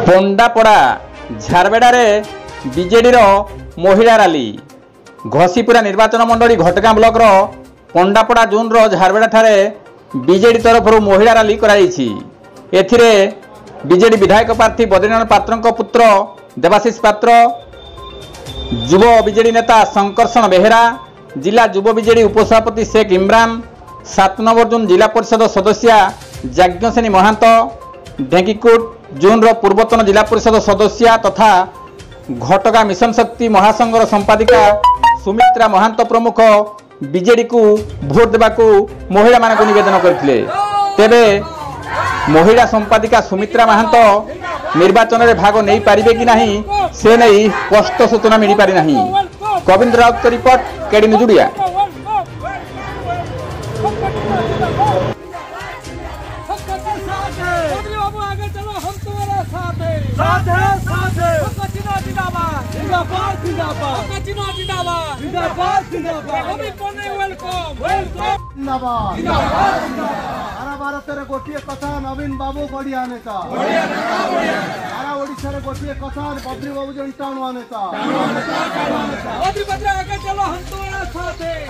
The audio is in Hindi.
पंडापड़ा झारबेड़े बीजेडी महिला रैली घसीपुरा निर्वाचन मंडली घटगाँ ब्लॉक पंडापड़ा जोन झारबेड़ा ठारे बीजेडी तरफ महिला रैली कराई। एथिरे बीजेडी विधायक प्रार्थी बद्रीनाथ पात्र पुत्र देवाशीष पात्र, युव बीजेडी नेता शंकरषण बेहेरा, जिला युव बीजेडी उपसभापति शेख इमरान, 7 नंबर जोन जिला परिषद सदस्या जाज्ञसेनी महांत, ढेंकीकोट जोन पूर्वतन जिला परिषद सदस्या तथा घटगाँ मिशन शक्ति महासंघर संपादिका सुमित्रा महांत प्रमुख बीजेडी को भोट देवाकू महिला मानक निवेदन करथिले। तेबे महिला संपादिका सुमित्रा महांत निर्वाचन में भाग नहीं पारिबे कि नहीं से नहीं स्पष्ट सूचना मिल पारि नहीं। कविंद्र राउत का report, KD news Odia. Bharat गोटे कथा नवीन बाबू बढ़िया नेता, सारा ओडिशा गोटे कथा बद्री बाबू जन टाणुआ नेता। चलो हम तुम्हारा साथ हैं।